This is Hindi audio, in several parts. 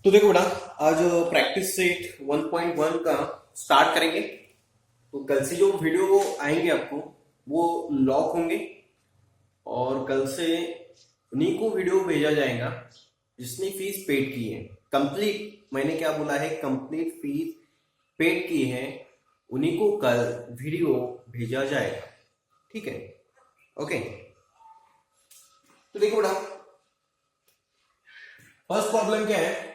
तो देखो बेटा, आज प्रैक्टिस सेट 1.1 का स्टार्ट करेंगे। तो कल से जो वीडियो आएंगे आपको वो लॉक होंगे और कल से उन्हीं को वीडियो भेजा जाएगा जिसने फीस पेड की है। कंप्लीट, मैंने क्या बोला है, कंप्लीट फीस पेड की है उन्हीं को कल वीडियो भेजा जाएगा। ठीक है, ओके। तो देखो बेटा, फर्स्ट प्रॉब्लम क्या है,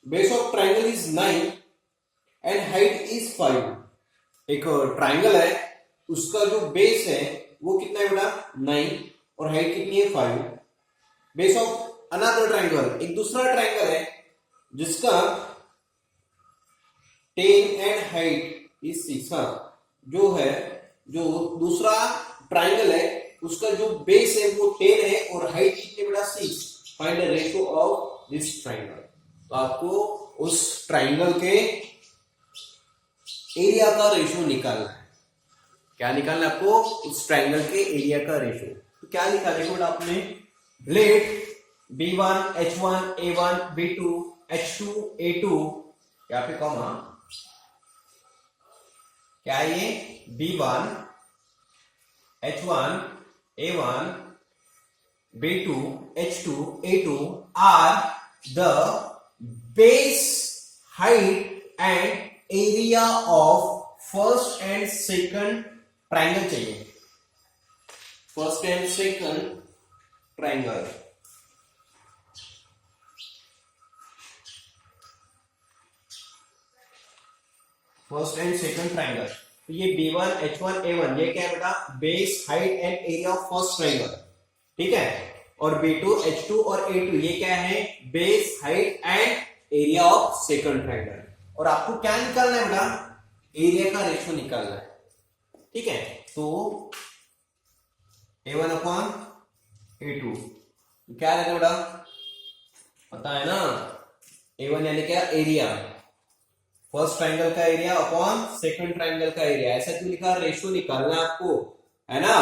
base of triangle is 9 and height is 5। एक ट्राइंगल है, उसका जो बेस है वो कितना है बेटा, 9 और हाइट कितनी है, 5। बेस ऑफ अनदर ट्राइंगल, एक दूसरा ट्राइंगल है जिसका 10 एंड हाइट इज 6। जो है, जो दूसरा ट्राइंगल है उसका जो बेस है वो 10 है और हाइट कितनी बेटा, 6। Find the ratio of this triangle. तो आपको उस ट्राइंगल के एरिया का रेशियो निकालना है। क्या निकालना है आपको, उस ट्राइंगल के एरिया का रेशियो। तो क्या लिखा देखो आपने, late B1 H1 A1 B2 H2 A2, यहाँ पे कॉमा, क्या ये B1 H1 A1 B2 H2 A2 are the base, height and area of first and second triangle चाहिए। First and second triangle, first and second triangle. तो ये B1 H1 A1 ये क्या है बेटा, base, height and area of first triangle. ठीक है, और B2 H2 और A2 ये क्या है, base, height and area of second triangle. और आपको क्या निकालना है बेटा, एरिया का रेशियो निकालना है। ठीक है, तो A1 अपॉन A2 क्या रहता है बेटा, पता है ना, A1 यानी क्या, एरिया, फर्स्ट ट्राइंगल का एरिया अपॉन सेकंड ट्राइंगल का एरिया। ऐसा क्यों लिखा, रेशियो निकालना है आपको, है ना।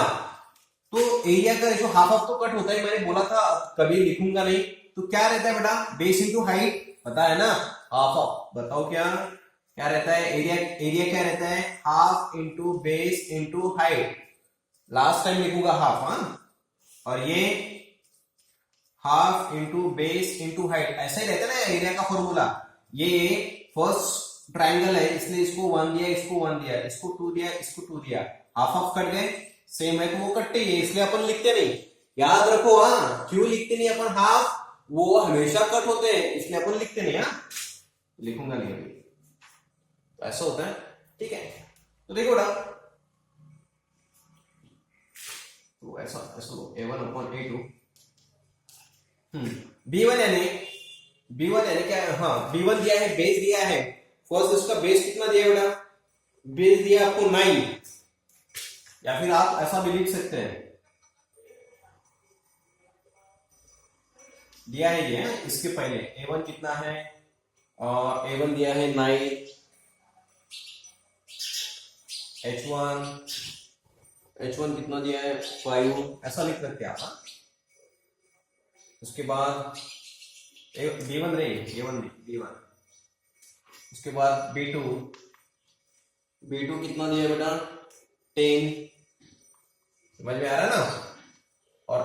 तो एरिया का रेशियो हाफ हाफ तो कट होता है, मैंने बोला था, कभी लिखूंगा नहीं। तो क्या रहता है बेटा, बेस इंटू हाइट, पता है ना, हाफ हाफ। बताओ क्या क्या रहता है, एरिया, एरिया क्या रहता है, half into base into height. Last time लिखूंगा हाफ, हाँ, और ये half into base into height, ऐसा ही रहता है ना एरिया का फॉर्मूला। ये फर्स्ट ट्राइंगल है इसलिए इसको 1 दिया, इसको 1 दिया, इसको 2 दिया, इसको 2 दिया, हाफ हाफ कट गए, सेम है तो वो कटते ही है, इसलिए अपन लिखते नहीं। याद रखो, हाँ, क्यों लिखते नहीं अपन हाफ, वो हमेशा कट होते हैं इसलिए अपन लिखते नहीं। हाँ, लिखूंगा नहीं अभी, तो ऐसा होता है। ठीक है, तो देखो बेटा, तो ऐसा ऐसा A1 अपॉन A2। B1 यानी क्या है, हाँ, B1 दिया है, बेस दिया है। फर्स्ट इसका बेस कितना दिया बेटा, बेस दिया आपको 9, या फिर आप ऐसा भी लिख सकते हैं, दिया है ये, इसके पहले A1 कितना है, A1 दिया है 9, H1 कितना दिया है, 5, ऐसा लिख सकते हैं आप। उसके बाद B1 नहीं, A1 नहीं, B1। उसके बाद B2 कितना दिया बेटा, 10, समझ में आ रहा है ना। और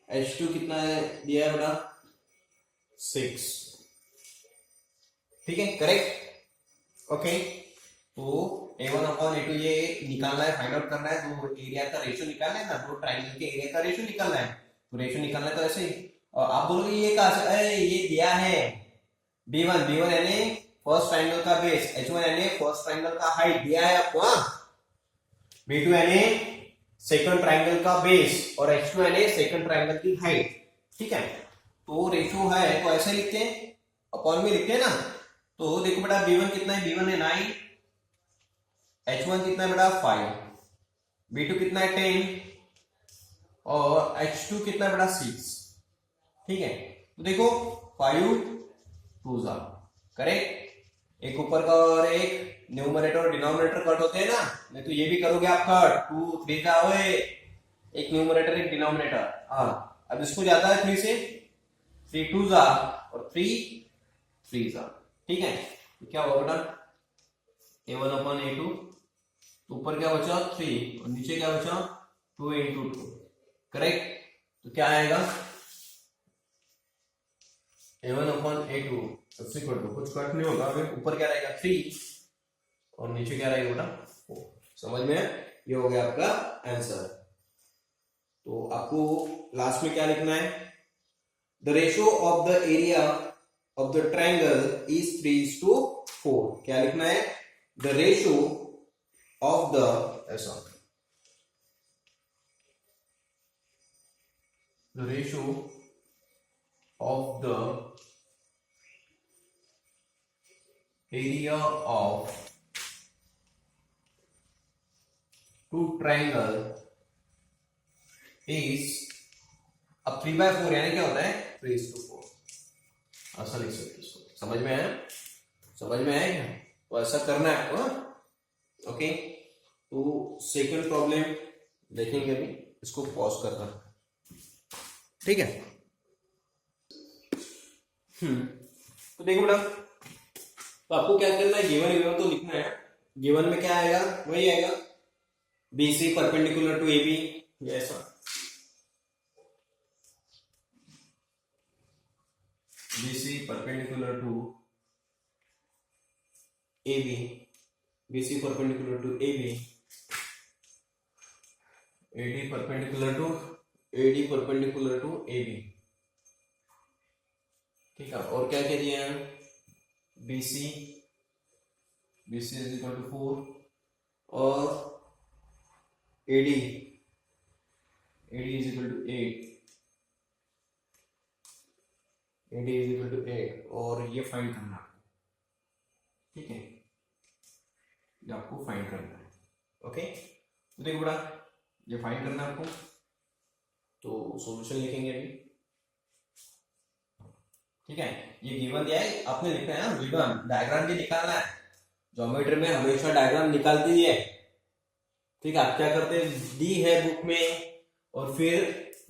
H2 कितना है, दिया है बेटा 6। ठीक है, करेक्ट, ओके। तो A1 अपॉन A2 ये निकालना है, फाइंड आउट करना है, तो एरिया का रेशियो निकालना है ना, दो ट्राइंगल के एरिया का रेशियो निकालना है। तो रेशियो निकालना है तो ऐसे ही, और आप बोलोगे ये कहां से, अरे ये दिया है B1 यानी फर्स्ट ट्राइंगल का बेस, H1 यानी फर्स्ट ट्राइंगल का हाइट दिया है आपको, B2 यानी सेकंड ट्राइंगल का बेस और H2 यानी सेकंड ट्राइंगल की हाइट। ठीक है, तो रेशियो है तो ऐसे लिखते हैं, अपॉन में लिखते हैं ना। तो देखो बेटा, B1 कितना है, B1 है 9, H1 कितना है बेटा 5, B2 कितना है 10 और H2 कितना है बेटा 6। ठीक है, तो देखो 5 2 जा, करेक्ट। एक ऊपर का और एक न्यूमरेटर और डिनोमिनेटर कट होते हैं ना, नहीं तो ये भी करोगे आप कट, 2 3 का, एक न्यूमरेटर एक डिनोमिनेटर। हाँ, अब इसको जाता है 3 से 3 टू जा और 3 3 जा, ठीक है। तो क्या होगा बेटा, A1/A2, तो ऊपर क्या बचा 3 और नीचे क्या बचा 2 into 2, करेक्ट। तो क्या आएगा A1/A2 कुछ कट नहीं होगा, ऊपर क्या रहेगा 3 और नीचे क्या रहेगा बेटा 4। समझ में, ये हो गया आपका आंसर। तो आपको लास्ट में क्या लिखना है, the ratio of the area of the triangle is 3:4। क्या लिखना है, द रेशियो ऑफ द ऐसा, the ratio of the area of two triangle is, अब 3/4 यानी क्या होता है 3:4, ऐसा लिख सकते हो। समझ में आया, समझ में आया क्या, तो ऐसा करना है आपको। ओके, तो सेकंड प्रॉब्लम देखेंगे अभी, इसको पॉज करना, ठीक है। तो देखो बेटा, तो आपको क्या करना है, गिवन गिवन तो लिखना है। गिवन में क्या आएगा, वही आएगा BC परपेंडिकुलर टू AB, ऐसा BC perpendicular to AB, BC perpendicular to AB, AD perpendicular to AD perpendicular to AB, ठीक है। और क्या क्या दिया है, BC इज इक्वल टू 4 और AD is equal to 8, AD is equal to 8, और ये फाइंड करना है, ठीक है, ये आपको फाइंड करना है। ओके, तो देखो बेटा, ये फाइंड करना है आपको, तो सॉल्यूशन लिखेंगे अभी, ठीक है। ये गिवन दिया है, आपने लिखना है ना गिवन, डायग्राम भी निकालना है। ज्योमेट्री में हमेशा डायग्राम निकालती है, ठीक है। आप क्या करते हैं, दी है बुक में और फिर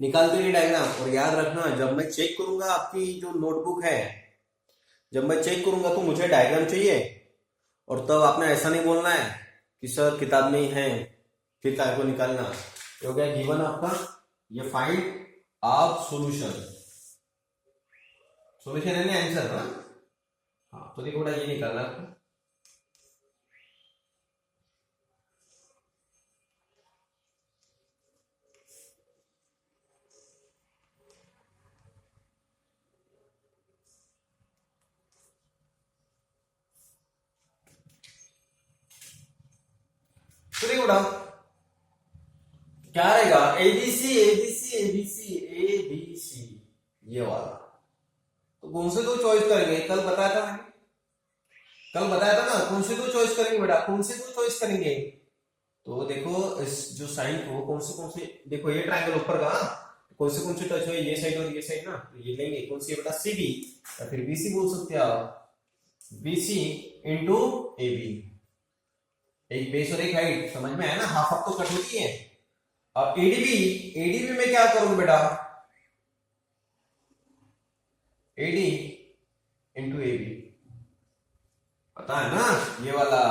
निकालते हैं डायग्राम। और याद रखना, जब मैं चेक करूंगा आपकी जो नोटबुक है, जब मैं चेक करूंगा तो मुझे डायग्राम चाहिए, और तब आपने ऐसा नहीं बोलना है कि सर किताब नहीं है फिर काय को निकालना। हो गया गिवन आपका, ये फाइंड आप सॉल्यूशन, सॉल्यूशन यानी आंसर ना। हाँ, तो देखो बेटा, ये निकालना आपको, तो देखो बेटा क्या रहेगा, ABC ABC ABC ABC, ये वाला। तो कौन से दो चॉइस करेंगे, कल बताया था मैंने, कल बताया था ना, कौन से दो चॉइस करेंगे बेटा, कौन से दो चॉइस करेंगे। तो देखो इस जो साइन को कौन से, देखो ये ट्रायंगल ऊपर का, कौन से टच हुए, ये साइड और ये साइड ना, तो ये लेंगे कौन सी बेटा CD, या फिर BC बोल सकते हैं आप, BC इंटू AB, एक बेस और एक हाइट, समझ में आया ना, हाफ हाफ तो कट होती है। अब ADB में क्या करूंगा बेटा, AD इंटू AB, पता है ना, ये वाला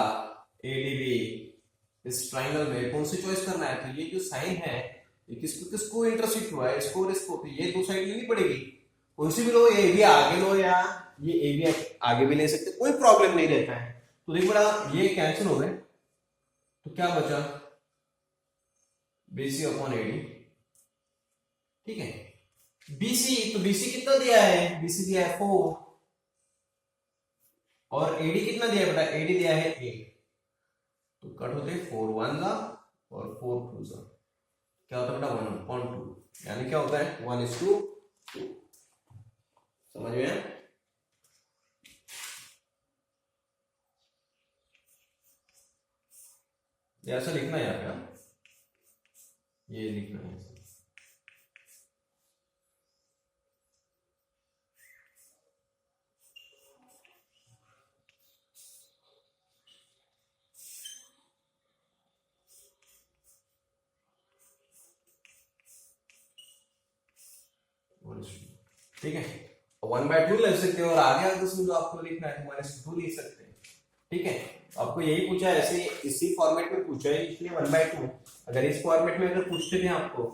ADB, इस ट्राइंगल में कौन सी चॉइस करना है। तो ये जो साइन है, ये किसको किसको इंटरसेक्ट हुआ है, इसको और इसको, तो ये दो साइड लेनी पड़ेगी, कौन सी भी लो, AB आगे लो या ये AB आगे भी ले सकते, कोई प्रॉब्लम नहीं रहता है। तो देखो बड़ा, ये कैंसिल हो गए, तो क्या बचा BC/AD, ठीक है। BC, तो BC कितना दिया है, BC दिया है 4, और AD कितना दिया है बेटा, AD दिया है 8, तो कट होते 4 1 जा और 4 2 जा, क्या होता है बेटा 1/2, यानी क्या होता है 1:2। समझ में आया, ऐसा लिखना है यहाँ पे, ये लिखना है ऐसा। ठीक है। 1/2 लिख सकते हो, और आगे अगर समझो आपको लिखना है तो -2 लिख सकते हैं। ठीक है, आपको यही पूछा है, ऐसे इसी फॉर्मेट में पूछा है इसलिए 1/2। अगर इस फॉर्मेट में अगर पूछते थे आपको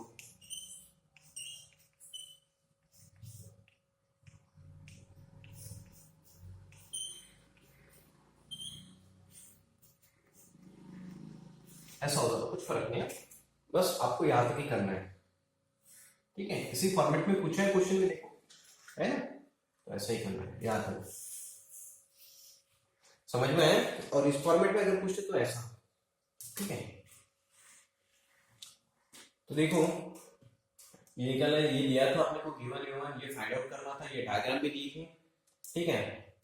ऐसा होता तो कुछ फर्क नहीं है, बस आपको याद तक ही करना है। ठीक है, इसी फॉर्मेट में पूछा है क्वेश्चन में, देखो है ना, तो ऐसा ही करना है, याद है, समझ में है। और इस फॉर्मेट में अगर पूछते तो ऐसा। ठीक है, तो देखो ये क्या है, ये दिया था आपने को गिवन, ये फाइंड आउट करना था, ये डायग्राम भी दी थी। ठीक है,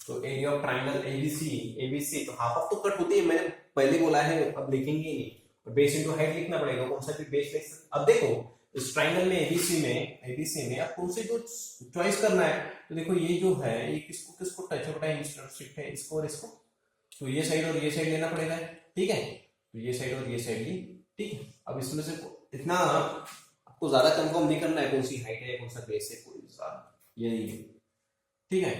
तो एरिया ऑफ ट्राइंगल एबीसी तो हाफ ऑफ तो कट होती है, मैंने पहले बोला है, अब लिखेंगे ही नहीं, बेस इनटू हाइट लिखना पड़ेगा, कौन सा भी बेस लिख सकते। अब देखो इस ट्राइंगल में एबीसी में आप कौन से जो चॉइस करना है, तो देखो ये जो है ये किसको किसको टच होता है, इंस्ट्रक्ट है इसको और इसको, तो ये साइड और ये साइड लेना पड़ेगा। ठीक है, तो ये साइड और ये साइड ली। ठीक है, अब इसमें से इतना आपको ज्यादा कंफर्म नहीं करना है कौन सी हाइट है कौन सा बेस है, कोई ये नहीं है। ठीक है,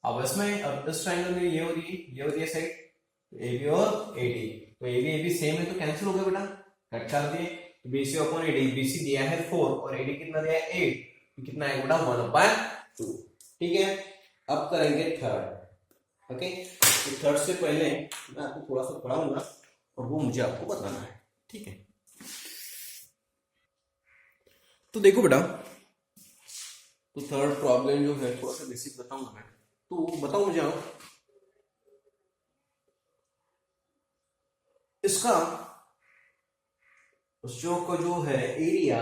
अब इसमें अब इस ट्रायंगल में ये हो रही है साइड ए बी और ए डी, तो ए बी सेम है तो कैंसिल हो गया बेटा, कट कर दिए। बीसी अपॉन एडी, बीसी दिया है 4 और एडी कितना दिया है 8, तो कितना है बेटा 1/2। ठीक है, अब करेंगे थर्ड। ओके, तो थर्ड से पहले मैं आपको थोड़ा सा पढ़ाऊंगा और वो मुझे आपको बताना है। ठीक है, तो देखो बेटा, तो थर्ड प्रॉब्लम जो है थोड़ा सा बेसिक बताऊंगा मैं, तो बताओ मुझे आप इसका उस चौक का जो है एरिया,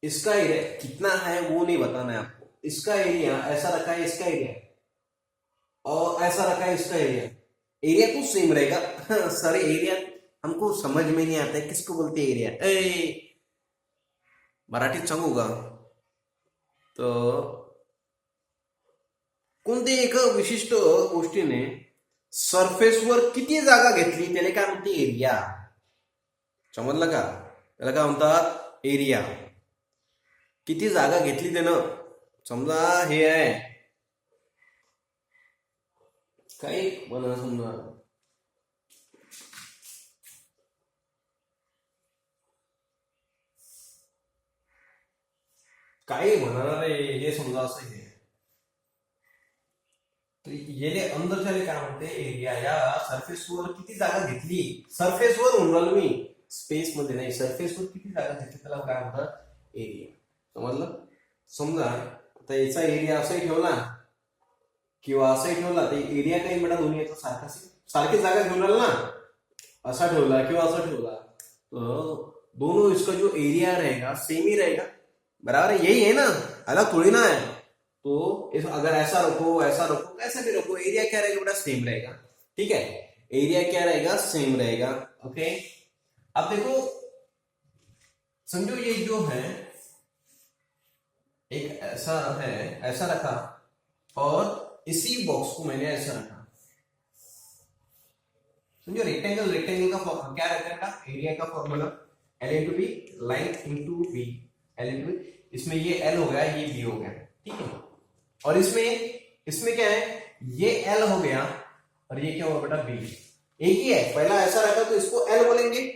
इसका एरिया कितना है वो नहीं बताना है आपको, इसका एरिया ऐसा रखा है, इसका एरिया और ऐसा रखा है, इसका एरिया, एरिया तो सेम रहेगा। सर एरिया हमको समझ में नहीं आता है, किसको बोलते हैं एरिया, मराठीत सांगू का, तो कोणत्या एका विशिष्ट गोष्टीने सरफेसवर किती जागा घेतली त्याला काय म्हणते एरिया, समजलं का, त्याला काय म्हणतात एरिया, किती जागा घेतली त्यानं, समजा हे आहे काही म्हणा, समजा काही म्हणणार रे, हे समजा असं हे, तो ये अंदर चले काय म्हणते एरिया, या सरफेसवर किती जागा घेतली, सरफेसवर म्हणून मी स्पेस मध्ये नाही, सरफेसवर किती जागा घेतली त्याला काय म्हणतात एरिया, समजलं। समजा आता याचा एरिया असाही ठेवला किंवा असाही ठेवला, तर एरिया काही म्हणा दोन्ही याचा सारखा सारखी जागा घेऊन आला ना, असा ठेवला किंवा असा ठेवला, तो दोनों इसका जो एरिया रहेगा सेम ही रहेगा, बराबर है, यही है ना, अलग थोड़ी ना है। तो अगर ऐसा रखो कैसा भी रखो, एरिया क्या रहेगा बेटा सेम रहेगा। ठीक है, एरिया क्या रहेगा सेम रहेगा। ओके, अब देखो समझो ये जो है एक ऐसा है, ऐसा रखा और इसी बॉक्स को मैंने ऐसा रखा, समझो रेक्टेंगल का क्या रहता है, एरिया का formula L into B, length into B, L into B, इसमें ये एल हो गया ये बी हो गया। ठीक है, और इसमें क्या है, ये एल हो गया और ये क्या होगा बेटा बी, एक ही है, पहला ऐसा रखा तो इसको एल बोलेंगे,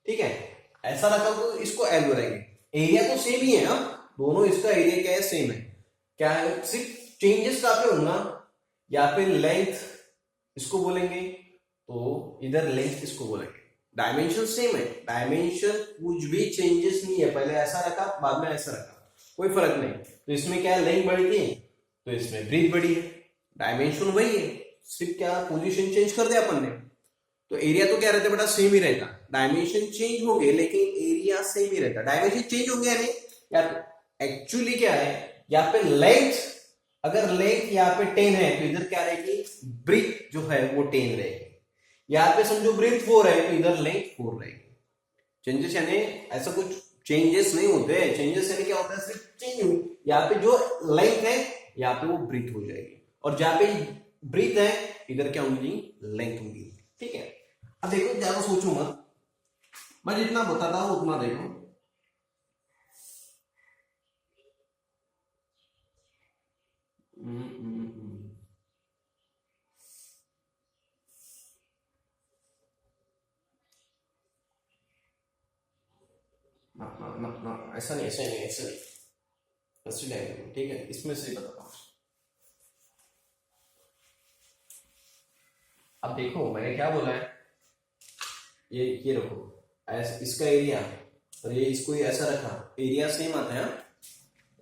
ठीक है, ऐसा रखा तो इसको एल बोलेंगे, एरिया तो सेम ही है ना, दोनों इसका एरिया क्या है सेम है, क्या है सिर्फ चेंजेस कहां पे होगा, या फिर लेंथ इसको बोलेंगे तो इधर लेंथ इसको बोलेंगे, डायमेंशन सेम है, डायमेंशन कुछ भी चेंजेस नहीं है, पहले ऐसा रखा बाद में ऐसा रखा कोई फर्क नहीं, तो इसमें क्या लेंथ बढ़ी थी तो इसमें ब्रीथ बढ़ी है, डायमेंशन वही है, सिर्फ क्या पोजीशन चेंज कर दिया अपन ने, तो एरिया तो क्या रहता है बेटा सेम ही रहता, डायमेंशन चेंज होंगे लेकिन एरिया सेम ही रहता, डायमेंशन चेंज होंगे यानी यार एक्चुअली क्या है, यहाँ पे लेंथ, अगर लेंथ यहाँ पे 10 है तो इधर क्या रहेगी ब्रीथ जो है वो 10 रहेगी, यहाँ पे समझो ब्रीथ 4 है तो इधर लेंथ 4 रहेगी। चेंजेस यानी ऐसा कुछ चेंजेस नहीं होते, चेंजेस यानी क्या होता है सिर्फ चेंज हुई, यहाँ पे जो लेंथ है यहाँ पे वो ब्रीथ हो जाएगी, और जहाँ पे ब्रीथ है इधर क्या होंगी लेंथ होंगी। ठीक है, अब देखो ज्यादा सोचो मत, मैं जितना बताता हूं उतना देखो। ना ना ना ना, ऐसा नहीं ऐसा नहीं ऐसा नहीं, ऐसे डायग्राम ठीक है, इसमें से बताता हूँ। अब देखो मैंने क्या बोला है, ये रखो ऐसा इसका एरिया, और ये इसको ही ऐसा रखा, एरिया सेम आता है।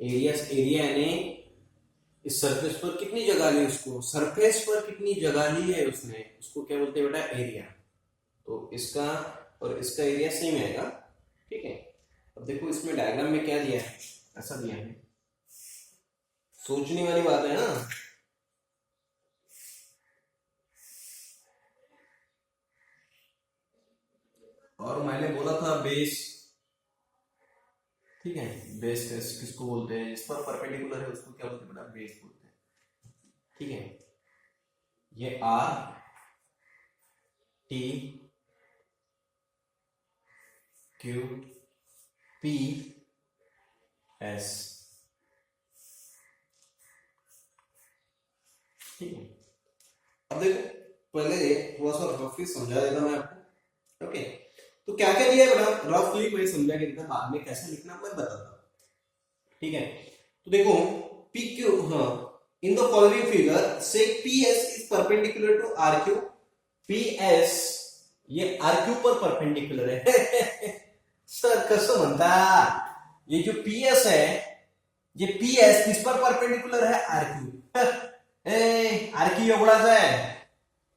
एरिया यानी इस सरफेस पर कितनी जगह ली, उसको सरफेस पर कितनी जगह ली है उसने, उसको क्या बोलते हैं बेटा, एरिया। तो इसका और इसका एरिया सेम आएगा, ठीक है। अब देखो इसमें डायग्राम में क्या दिया है, ऐसा दिया है, सोचने वाली बात है ना। और मैंने बोला था बेस, ठीक है, बेस किसको बोलते हैं, जिस पर परपेंडिकुलर है उसको क्या बोलते हैं बेटा, बेस बोलते हैं, ठीक है। ये R T Q P S, ठीक है। अब देखो पहले थोड़ा सा रफली समझा देता मैं आपको, ओके। तो क्या क्या दिया है बेटा, रफली मैं समझा के देता, बाद में कैसे लिखना मैं बताता, ठीक है। तो देखो पी क्यू, हाँ, इन द फॉलोइंग फिगर से P S is perpendicular to R Q, P S ये आर क्यू पर परपेंडिकुलर है सर कसं म्हणता, ये जो पी एस है, ये पी एस किस पर परपेंडिकुलर है, आर क्यू। आर क्यू एवढाच है,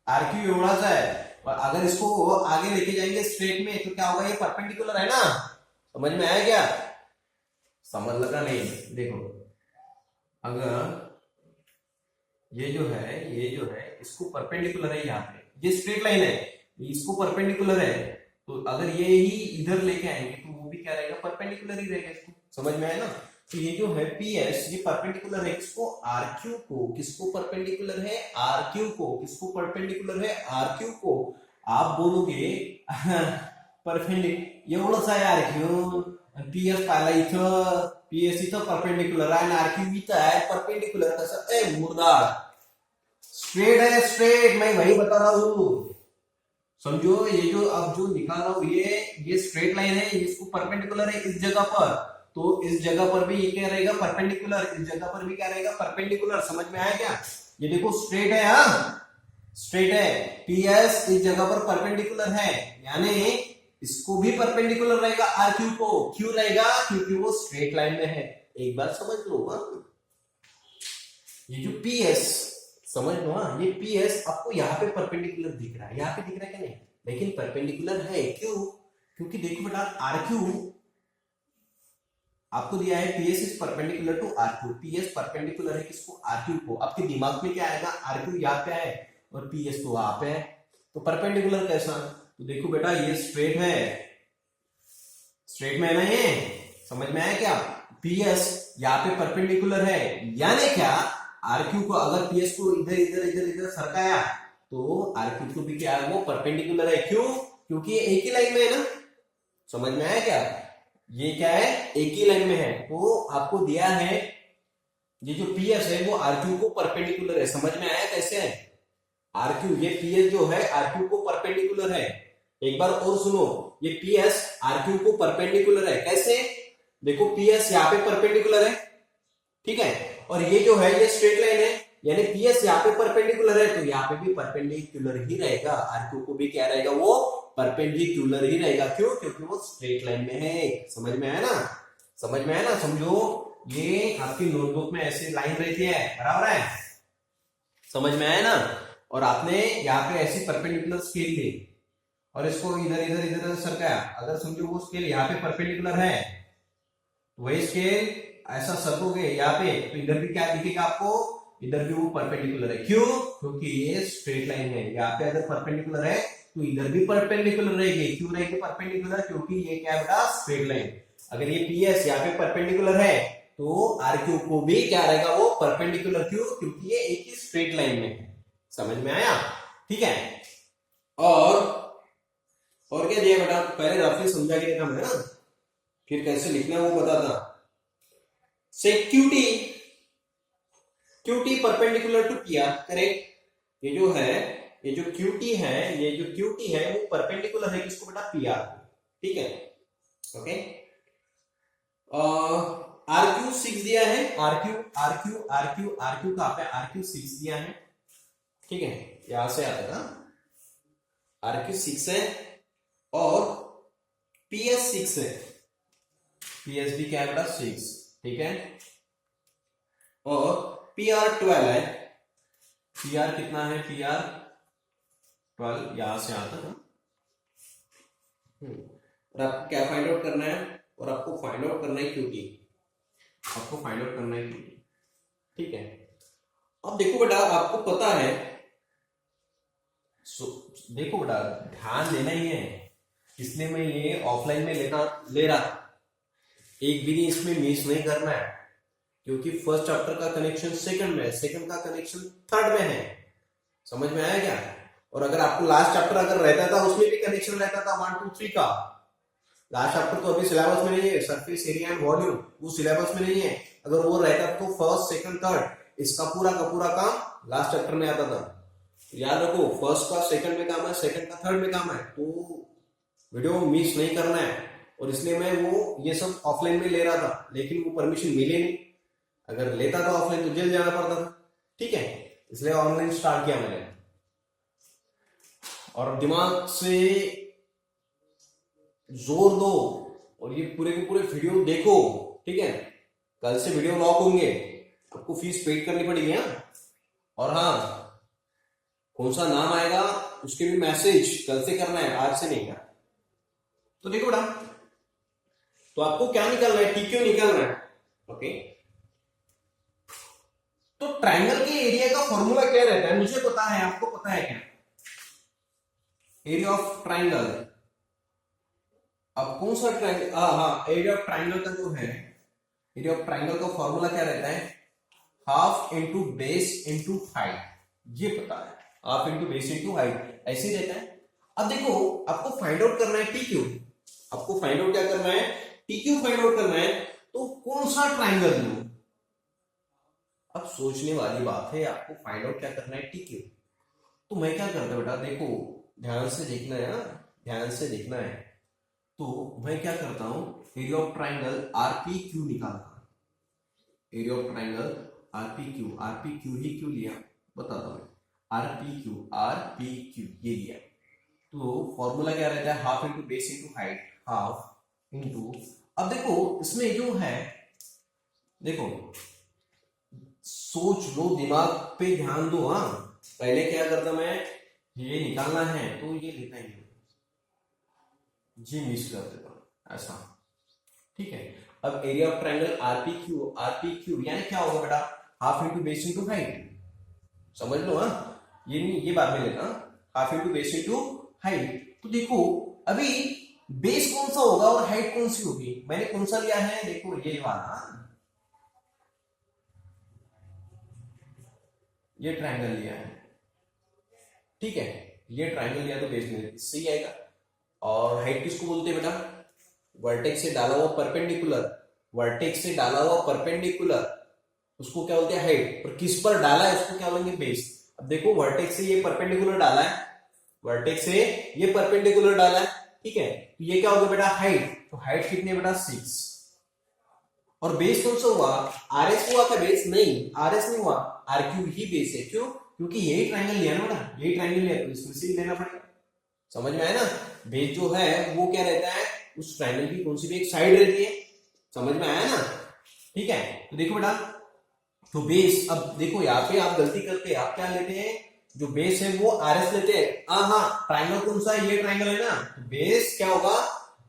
आर क्यू एवढाच है, और अगर इसको आगे लेके जाएंगे स्ट्रेट में तो क्या होगा, ये परपेंडिकुलर है ना, समझ में आया क्या, समझ लगा नहीं, देखो अगर ये जो है इसको परपेंडिकुलर है, यहाँ पे ये स्ट्रेट लाइन है, इसको परपेंडिकुलर है, तो अगर ये ही इधर लेके आएंगे तो वो भी क्या रहेगा, परपेंडिकुलर ही रहेगा, इसको समझ में आया ना। तो ये जो है पी एस ये परपेंडिकुलर है किसको, आर क्यू को, किसको परपेंडिकुलर है, आर क्यू को, किसको परपेंडिकुलर है, आर क्यू को। आप बोलोगे परपेंडिकुलर एवढंच आहे आर क्यू, पी एस पाहिला इथं, पी एस इथं परपेंडिकुलर आहे, आर क्यू इथं आहे परपेंडिकुलर, कसं ए मुर्दार, स्ट्रेट है स्ट्रेट, मैं वही बता रहा हूं, समझो। ये जो अब जो निकाल रहा हूं ये स्ट्रेट लाइन है, इसको परपेंडिकुलर है इस जगह पर, तो इस जगह पर भी ये क्या रहेगा, परपेंडिकुलर, इस जगह पर भी क्या रहेगा, परपेंडिकुलर, समझ में आया क्या। ये देखो स्ट्रेट है, हाँ स्ट्रेट है, पी एस इस जगह पर परपेंडिकुलर है, यानी इसको भी परपेंडिकुलर रहेगा आर क्यू को, क्यों रहेगा, क्योंकि वो स्ट्रेट लाइन में है, एक बार समझ लो। हाँ ये जो पी एस समझ लो, हाँ ये पी एस आपको यहाँ पे परपेंडिकुलर दिख रहा है, यहाँ पे दिख रहा है क्या, नहीं, लेकिन परपेंडिकुलर है, क्यों, क्योंकि देखो बेटा आर क्यू आपको दिया है, P S is perpendicular to R Q, P S perpendicular है किसको, आर क्यू को। आपके दिमाग में क्या आएगा, आर क्यू यहाँ पे है और पी एस तो वहां पे है, तो परपेंडिकुलर कैसा, तो देखो बेटा ये स्ट्रेट है, स्ट्रेट में है ना, ये समझ में आया क्या, पी एस यहाँ पे परपेंडिकुलर है, यानी क्या, आर क्यू को अगर पी एस को इधर इधर इधर इधर सरकाया तो आर क्यू को भी क्या है, वो परपेंडिकुलर है, क्यों, क्योंकि ये एक ही लाइन में है ना, समझ में आया क्या, ये क्या है, एक ही लाइन में है, तो आपको दिया है ये जो पी एस है वो आर क्यू को परपेंडिकुलर है, समझ में आया कैसे है, आर क्यू, ये पी एस जो है आर क्यू को परपेंडिकुलर है। एक बार और सुनो, ये पी एस आर क्यू को परपेंडिकुलर है, कैसे, देखो पी एस यहाँ पे परपेंडिकुलर है, ठीक है, और ये जो है ये स्ट्रेट लाइन है, यानी पी एस यहाँ पे परपेंडिकुलर है, तो यहाँ पे भी परपेंडिकुलर ही रहेगा, आर क्यू को भी क्या रहेगा, वो परपेंडिकुलर ही रहेगा, क्यों, क्योंकि वो स्ट्रेट लाइन में है, समझ में आया ना, समझ में आया ना, समझो ये आपकी नोटबुक में ऐसी लाइन रहती है, बराबर है, समझ में आया ना, और आपने यहाँ पे ऐसी परपेंडिकुलर स्केल ली और इसको इधर इधर इधर सरकाया, अगर समझो वो स्केल यहाँ पे परपेंडिकुलर है, वही स्केल ऐसा सरकोगे यहाँ पे, तो इधर भी क्या दिखेगा आपको, इधर भी वो परपेंडिकुलर है, क्यों, क्योंकि ये स्ट्रेट लाइन है, यहाँ पे अगर परपेंडिकुलर है तो इधर भी परपेंडिकुलर रहेगी, क्यों रहेगी परपेंडिकुलर, क्योंकि ये क्या बेटा, स्ट्रेट लाइन, अगर ये पी एस यहाँ पे परपेंडिकुलर है तो आर क्यू को भी क्या रहेगा, वो परपेंडिकुलर, क्यों, क्योंकि ये एक ही स्ट्रेट लाइन में है, समझ में आया, ठीक है। और क्या दिया बेटा, पहले रफली समझा के देखा मैं ना, फिर कैसे लिखना है वो बताता, सेक्यूटी QT perpendicular to PR, correct. ये जो है, ये जो QT है, ये जो QT है वो परपेंडिकुलर है किसको बेटा, PR को, ठीक है, ओके। RQ 6 दिया है, RQ कहां पे, RQ 6 दिया है, ठीक है, यहां से आता था, RQ 6 है और PS 6 है, PS भी क्या है बेटा 6, ठीक है, और PR 12 है, PR कितना है, PR 12 यहां से आता था। और आपको क्या फाइंड आउट करना है, और आपको फाइंड आउट करना है QT, आपको फाइंड आउट करना है QT, ठीक है। अब देखो बेटा, आपको पता है, देखो बेटा ध्यान देना ही है, इसलिए मैं ये ऑफलाइन में ले रहा, एक भी नहीं इसमें मिस नहीं करना है, क्योंकि फर्स्ट चैप्टर का कनेक्शन सेकंड में है, सेकंड का कनेक्शन थर्ड में है, समझ में आया क्या। और अगर आपको लास्ट चैप्टर अगर रहता था उसमें भी कनेक्शन रहता था 1 2 3 का, लास्ट चैप्टर तो अभी सिलेबस में नहीं है, सरफेस एरिया एंड वॉल्यूम वो सिलेबस में नहीं है, अगर वो रहता तो फर्स्ट सेकंड थर्ड इसका पूरा का पूरा काम लास्ट चैप्टर में आता था। याद रखो, फर्स्ट का सेकंड में काम है, सेकंड का थर्ड में काम है, तो वीडियो मिस नहीं करना है, और इसलिए मैं वो ये सब ऑफलाइन में ले रहा था, लेकिन वो परमिशन मिले नहीं, अगर लेता था ऑफलाइन तो जेल जाना पड़ता था, ठीक है, इसलिए ऑनलाइन स्टार्ट किया मैंने। और दिमाग से जोर दो और ये पूरे के पूरे वीडियो देखो, ठीक है, कल से वीडियो लॉक होंगे, आपको फीस पेड करनी पड़ेगी, और हाँ कौन सा नाम आएगा उसके भी मैसेज कल से करना है, आज से नहीं का। तो देखो बेटा, तो आपको क्या निकालना है, TQ निकालना है, ओके। तो ट्रायंगल के एरिया का फॉर्मूला क्या रहता है, मुझे पता है, आपको पता है क्या, एरिया ऑफ ट्रायंगल, अब कौन सा ट्रायंगल, हाँ एरिया ऑफ ट्रायंगल का जो है, एरिया ऑफ ट्रायंगल का फॉर्मूला क्या रहता है, half into base into height, ये पता है, half into base into height ऐसे ही रहता है। अब देखो आपको फाइंड आउट करना है TQ, आपको फाइंड आउट क्या करना है, TQ फाइंड आउट करना है, तो कौन सा ट्रायंगल लूं, अब सोचने वाली बात है, आपको फाइंड आउट क्या करना है TQ। तो मैं क्या करता बेटा, देखो ध्यान से देखना है, ध्यान से देखना है, तो मैं क्या करता हूं, एरिया ऑफ ट्रायंगल RPQ निकालता हूं, एरिया ऑफ ट्रायंगल RPQ ही क्यों लिया बताता हूं, RPQ ये लिया, तो फॉर्मूला क्या रहता है, half into base into height, half into, अब देखो इसमें जो है, देखो सोच लो, दिमाग पे ध्यान दो, हाँ पहले क्या करता मैं, ये निकालना है तो ये लेता ही जी मिस कर देता हूं ऐसा, ठीक है। अब एरिया ऑफ ट्रायंगल RPQ यानी क्या होगा बेटा, half into base into height, समझ लो, हाँ ये बात में लेना, half into base into height. तो देखो अभी बेस कौन सा होगा और हाइट कौन सी होगी, मैंने कौन सा लिया है, देखो ये वाला, ये ट्रायंगल लिया है, ठीक है, ये ट्रायंगल लिया तो बेस में सही आएगा। और हाइट किसको बोलते हैं बेटा, वर्टेक्स से डाला हुआ परपेंडिकुलर, वर्टेक्स से डाला हुआ परपेंडिकुलर उसको क्या बोलते हैं हाइट, और किस पर डाला है उसको क्या बोलेंगे बेस। अब देखो वर्टेक्स से ये परपेंडिकुलर डाला है, वर्टेक्स से ये परपेंडिकुलर डाला है, ठीक है, तो ये क्या होगा बेटा हाइट, तो हाइट कितनी है बेटा 6, और बेस कौन सा हुआ, RS हुआ था बेस, नहीं RS नहीं हुआ, RQ ही बेस है, क्यों, क्योंकि यही ट्रायंगल लिया ना बेटा, यही ट्रायंगल लिया तो इसमें से ही लेना पड़ेगा, समझ में आया ना। बेस जो है वो क्या रहता है, उस ट्रायंगल की कौन सी भी एक साइड रहती है, समझ में आया ना, ठीक है। तो देखो बेटा, तो बेस, अब देखो यहाँ पे आप गलती करते हैं, आप क्या लेते हैं, जो बेस है वो RS लेते हैं, हाँ ट्रायंगल कौन सा है, ये ट्रायंगल है ना, तो बेस क्या होगा,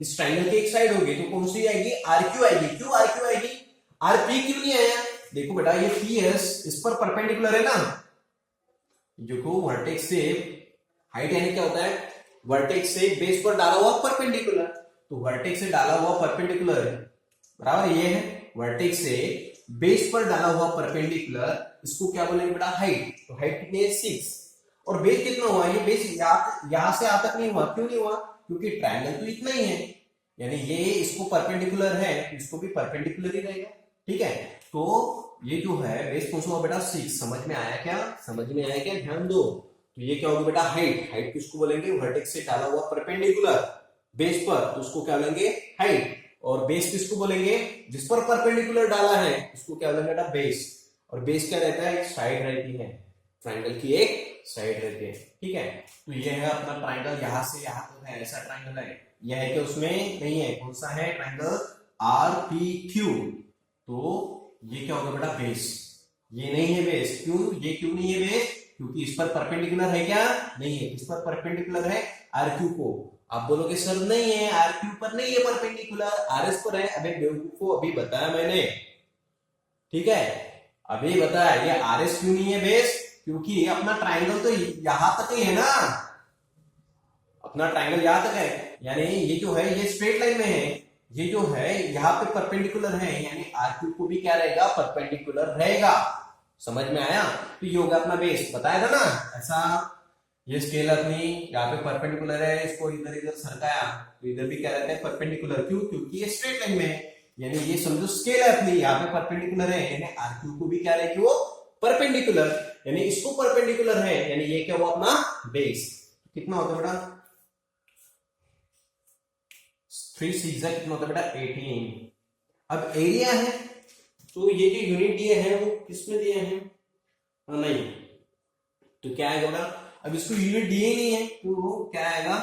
इस ट्रायंगल की एक साइड होगी, तो कौन सी आएगी, RQ आएगी, क्यों RQ आएगी, RP क्यों नहीं आया, देखो बेटा ये PS इस पर परपेंडिकुलर है ना, जो को वर्टेक्स से हाइट यानी क्या होता है, वर्टेक्स से बेस पर डाला हुआ परपेंडिकुलर, तो वर्टेक्स से डाला हुआ परपेंडिकुलर है, बराबर, ये है वर्टेक्स से बेस पर डाला हुआ परपेंडिकुलर, इसको क्या बोलेंगे बेटा हाइट, तो हाइट कितनी है 6, और बेस कितना हुआ, ये बेस यहां से आ तक नहीं हुआ, क्यों नहीं हुआ, क्योंकि ट्रायंगल तो इतना ही है, यानी ये इसको परपेंडिकुलर है तो इसको भी परपेंडिकुलर ही रहेगा, ठीक है। तो ये जो है बेस कौन सा हुआ बेटा 6, समझ में आया क्या, समझ में आया क्या, ध्यान दो। तो ये क्या होगा बेटा हाइट, हाइट किसको बोलेंगे, वर्टेक्स से डाला हुआ परपेंडिकुलर बेस पर, तो उसको क्या बोलेंगे हाइट। और बेस किसको बोलेंगे, जिस पर परपेंडिकुलर डाला है उसको क्या बोलेंगे बेटा बेस। और बेस क्या रहता है, एक साइड रहती है, ट्राइंगल की एक साइड रहती है, ठीक है। तो ये है अपना ट्राइंगल, यहां से यहां तक है, ऐसा ट्राइंगल है। यह है कि उसमें नहीं है, कौन सा है ट्राइंगल आर पी क्यू। तो ये क्या होगा बेटा बेस, ये नहीं है बेस, क्यों, ये क्यों नहीं है बेस, क्योंकि इस पर परपेंडिकुलर है क्या, नहीं है, इस पर परपेंडिकुलर है आर क्यू को। आप बोलोगे सर नहीं है, आर क्यू पर नहीं है परपेंडिकुलर, आर एस पर है। अबे बेवकूफो, अभी बताया मैंने, ठीक है, अभी बताया, ये आर एस क्यों नहीं है बेस, क्योंकि अपना ट्राइंगल तो यहां तक ही है ना, अपना ट्राइंगल यहां तक है, यानी ये जो है ये स्ट्रेट लाइन में है, ये जो है यहाँ पे परपेंडिकुलर है, यानी आर क्यू को भी क्या रहेगा, परपेंडिकुलर रहेगा। समझ में आया, तो ये होगा अपना बेस, बताया था ना ऐसा। ये स्केल अपनी यहाँ पे परपेंडिकुलर है, इसको इधर इधर सरकाया तो इधर भी क्या रहता है परपेंडिकुलर, क्यों, क्योंकि ये स्ट्रेट लाइन में है, यानी ये समझो स्केल है अपनी, यहाँ पे परपेंडिकुलर है, यानी आर क्यू को भी क्या रहेगी वो परपेंडिकुलर, यानी इसको परपेंडिकुलर है, यानी ये क्या हुआ अपना बेस। कितना होता है बेटा 3 6 कितना होता है बेटा 18। अब एरिया है, तो ये जो यूनिट दिए हैं वो किसमें दिए हैं, नहीं, तो क्या आएगा बेटा, अब इसको यूनिट दिए नहीं है तो वो क्या आएगा,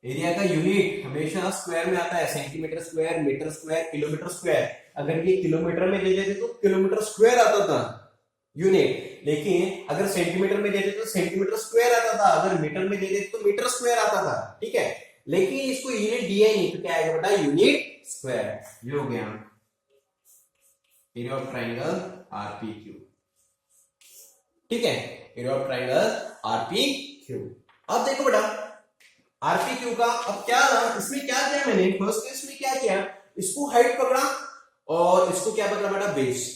एरिया का यूनिट हमेशा स्क्वायर में आता है, centimetre square, metre square, kilometre square. अगर ये किलोमीटर में दे देते तो किलोमीटर स्क्वायर आता था यूनिट, लेकिन अगर सेंटीमीटर में दे देते तो सेंटीमीटर स्क्वायर आता था, अगर मीटर में दे देते तो मीटर स्क्वायर आता था, ठीक है। लेकिन इसको यूनिट दिया ही नहीं, तो क्या आएगा बेटा यूनिट स्क्वायर। ये हो गया एरिया ऑफ ट्राइंगल आरपीक्यू, ठीक है, एरिया ऑफ ट्राइंगल आरपीक्यू। अब देखो बेटा आरपीक्यू का अब क्या ना, इसमें क्या किया मैंने, फर्स्ट केस में क्या किया, इसको हाइट पकड़ा और इसको क्या पकड़ा बेटा बेस।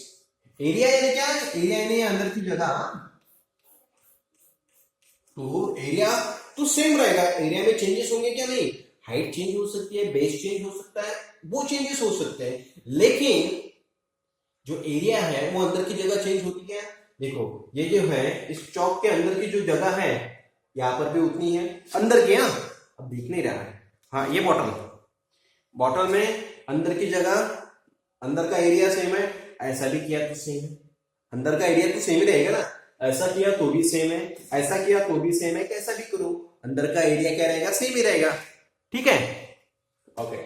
एरिया यानी क्या, एरिया यानी अंदर की जगह, तो एरिया तो सेम रहेगा, एरिया में चेंजेस होंगे क्या, नहीं, हाइट चेंज हो सकती है, बेस चेंज हो सकता है, वो चेंजेस हो सकते हैं, लेकिन जो एरिया है वो अंदर की जगह चेंज होती है। देखो ये जो है इस चौक के अंदर की जो जगह है यहां पर भी उतनी है अंदर की, हाँ अब दिख नहीं रहा है, हाँ ये बॉटल, बॉटल में अंदर की जगह, अंदर का एरिया सेम है, ऐसा भी किया तो सेम है, अंदर का एरिया तो सेम ही रहेगा ना, ऐसा किया तो भी सेम है, ऐसा किया तो भी सेम है, कैसा भी करो अंदर का एरिया क्या रहेगा, सेम ही रहेगा, ठीक है, ओके।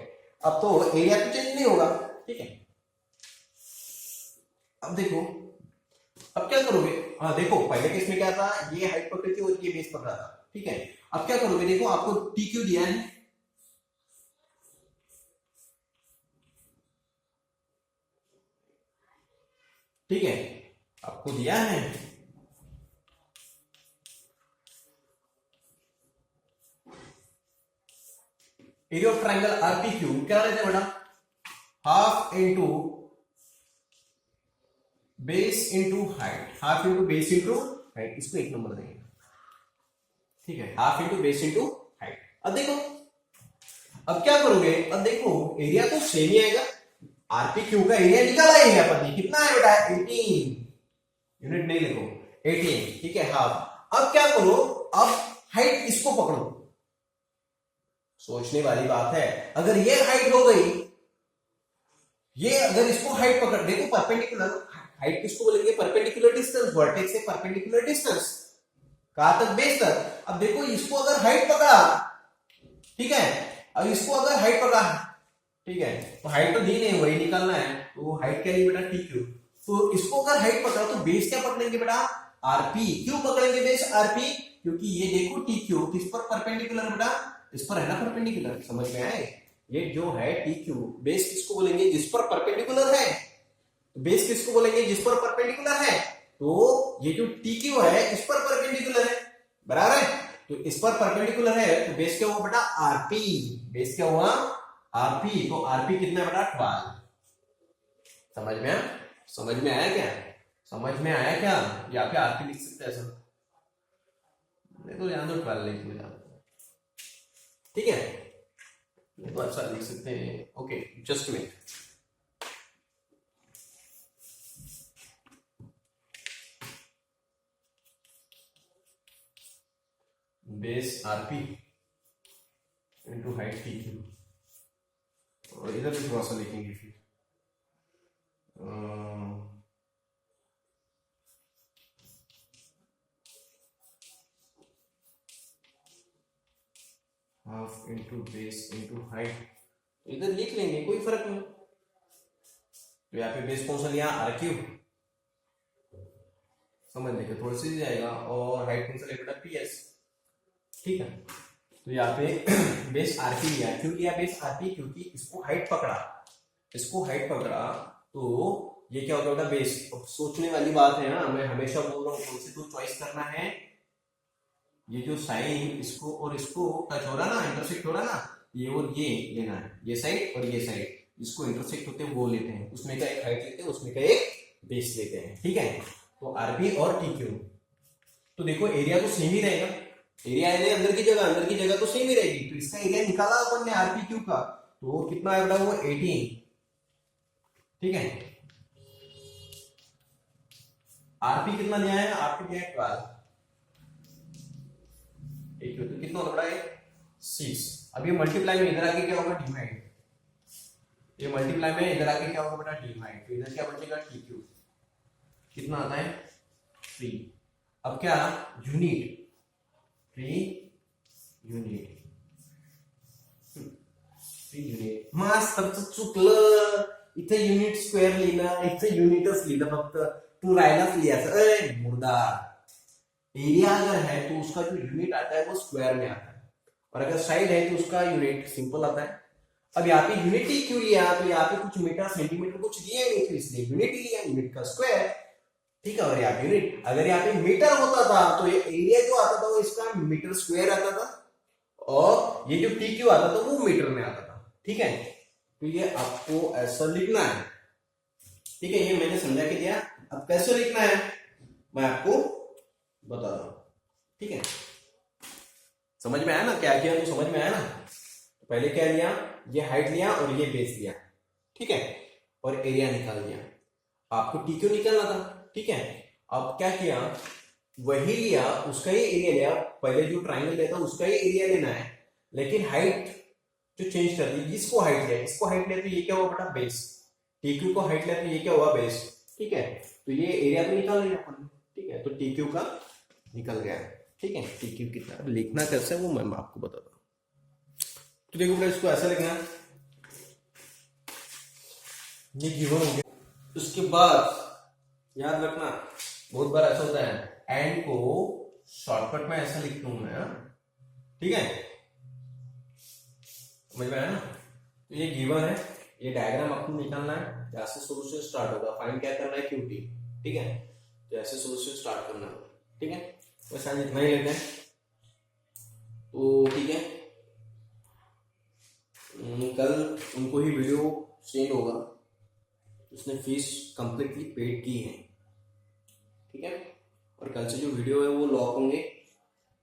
अब तो एरिया तो चेंज नहीं होगा, ठीक है। अब देखो अब क्या करोगे, हाँ देखो पहले केस में क्या था, ये हाइट पकड़ी थी और ये बेस पकड़ा था, ठीक है। अब क्या करोगे, देखो आपको टी क्यू दिया है, ठीक है, आपको दिया है एरिया ऑफ ट्राइंगल आरपीक्यू क्या रहता है बेटा, half into base into height, half into base into height, इसको 1 नंबर देंगे, ठीक है, half into base into height. अब देखो अब क्या करोगे, अब देखो एरिया तो सेम ही आएगा, आरपीक्यू का एरिया निकाला है यहाँ पर, कितना है बेटा 18, यूनिट नहीं लिखो 18, ठीक है, हाफ। अब क्या करो, अब हाइट इसको पकड़ो, सोचने वाली बात है, अगर ये हाइट हो गई, ये अगर इसको हाइट पकड़, देखो परपेंडिकुलर हाइट किसको बोलेंगे, परपेंडिकुलर डिस्टेंस, वर्टेक्स से परपेंडिकुलर डिस्टेंस, कहां तक, बेस तक। अब देखो इसको अगर हाइट पकड़ा, ठीक है, अब इसको अगर हाइट पकड़ा, ठीक है, तो हाइट तो दी नहीं, वही निकालना है, तो हाइट क्या है बेटा टी क्यू, तो इसको अगर हाइट पकड़ा तो बेस क्या पकड़ेंगे बेटा आरपी, क्यों पकड़ेंगे बेस आरपी, क्योंकि ये देखो टी क्यू किस पर परपेंडिकुलर बेटा, इस पर है ना परपेंडिकुलर, समझ में आए, ये जो है टी क्यू बेस किसको बोलेंगे, जिस पर परपेंडिकुलर है, बेस किसको बोलेंगे, जिस पर परपेंडिकुलर है, तो ये जो टी क्यू है इस पर परपेंडिकुलर है, बराबर है, तो इस पर परपेंडिकुलर है, तो बेस क्या हुआ बेटा आरपी, बेस क्या हुआ आरपी, तो आरपी कितना बेटा 12, समझ में आया, समझ में आया क्या, समझ में आया क्या, यहाँ पे आरपी लिख सकते हैं ऐसा, देखो यहाँ तो 12 लिख लिया, ठीक है, तो अच्छा लिख सकते हैं, okay just minute. Base RP into height T Q, और इधर भी थोड़ा सा लिखेंगे फिर half into base into height, इधर लिख लेंगे, कोई फर्क नहीं। तो यहाँ पे बेस कौन सा लिया, आर क्यू, समझ लेंगे थोड़ा सी जाएगा, और हाइट कौन सा लिया बेटा, पी एस, ठीक है। तो यहाँ पे बेस आरपी लिया, क्यों लिया बेस आरपी, क्योंकि इसको हाइट पकड़ा, इसको हाइट पकड़ा, तो ये क्या होगा बेटा बेस। अब सोचने वाली बात है ना, मैं हमेशा बोल रहा हूँ कौन से तो चॉइस करना है, ये जो साइन इसको और इसको टच हो रहा ना, इंटरसेक्ट हो रहा ना, ये और ये लेना है, ये साइड और ये साइड, इसको इंटरसेक्ट होते हैं वो लेते हैं, उसमें का एक हाइट लेते हैं, उसमें का एक बेस लेते हैं, ठीक है। तो आरपी और टी क्यू, तो देखो एरिया तो सेम ही रहेगा, एरिया है अंदर की जगह तो सेम ही रहेगी, तो इसका एरिया निकाला अपन ने आरपी क्यू का, तो कितना है बेटा वो 18, ठीक है। आरपी कितना दिया है, आरपी दिया है 12, तो कितना होता है 6। अब ये मल्टीप्लाई में इधर आके क्या होगा, डिवाइड, ये मल्टीप्लाई में इधर आके क्या होगा बेटा, डिवाइड, तो इधर क्या बचेगा टी क्यू, कितना आता है 3। अब क्या यूनिट, 3 यूनिट, 3 युनिट, मस्त चुकलं, इथे युनिट स्क्वेअर लिहिलं, इथे युनिटच लिहिलं, फक्त तू राहिलाच लिहायचं, अरे मुर्दा। एरिया अगर है तो उसका जो यूनिट आता है वो स्क्वायर में आता है, और अगर साइड है तो उसका यूनिट सिंपल आता है। अब यहाँ पे यूनिट ही क्यों लिया, तो यहाँ पे कुछ मीटर सेंटीमीटर कुछ दिया ही नहीं, तो इसलिए यूनिट ही लिया, यूनिट का स्क्वायर, ठीक है। और यहाँ पे यूनिट, अगर यहाँ पे मीटर होता था तो ये एरिया जो आता था वो इसका मीटर स्क्वायर आता था, और ये जो टी क्यू आता था वो मीटर में आता था, ठीक है। तो ये आपको ऐसा लिखना है, ठीक है, ये मैंने समझा के दिया। अब कैसे लिखना है मैं आपको बता रहा हूं, ठीक है। समझ में आया ना, क्या किया तो समझ में आया ना। पहले क्या लिया, ये हाइट लिया और ये बेस लिया, ठीक है, और एरिया निकाल दिया। आपको टी क्यू निकालना था, ठीक है। अब क्या किया, वही लिया, उसका ही एरिया लिया, पहले जो ट्राइंगल लिया था उसका ही एरिया लेना है, लेकिन हाइट जो चेंज कर दी, इसको हाइट लिया, इसको हाइट लिया, तो ये क्या हुआ बेटा बेस, टी क्यू को हाइट लिया तो ये क्या हुआ बेस, ठीक है। तो ये एरिया तो निकाल लिया अपन, ठीक है, तो टी क्यू का निकल गया, ठीक है। टी क्यू कितना, अब लिखना कैसे है वो मैं आपको बताता हूँ। तो देखो बेटा, इसको ऐसा लिखना, ये गिवन हो गया। उसके बाद याद रखना, बहुत बार ऐसा होता है, एंड को शॉर्टकट में ऐसा लिखता हूं मैं, ठीक है, समझ में आया ना। तो ये गिवन है, ये डायग्राम आपको निकालना है, जैसे सोल्यूशन स्टार्ट होगा, फाइंड क्या करना है क्यूटी, ठीक है, जैसे सोल्यूशन स्टार्ट करना है, ठीक है। वैसा इतना ही लेते हैं, तो ठीक है। कल उनको ही वीडियो सेंड होगा, उसने फीस कंप्लीटली पेड की है, ठीक है। और कल से जो वीडियो है वो लॉक होंगे,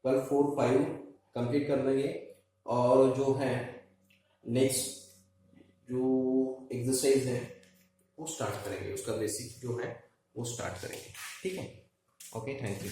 कल 4-5 कंप्लीट कर देंगे, और जो है नेक्स्ट जो एक्सरसाइज है वो स्टार्ट करेंगे, उसका बेसिक जो है वो स्टार्ट करेंगे, ठीक है। Okay, thank you.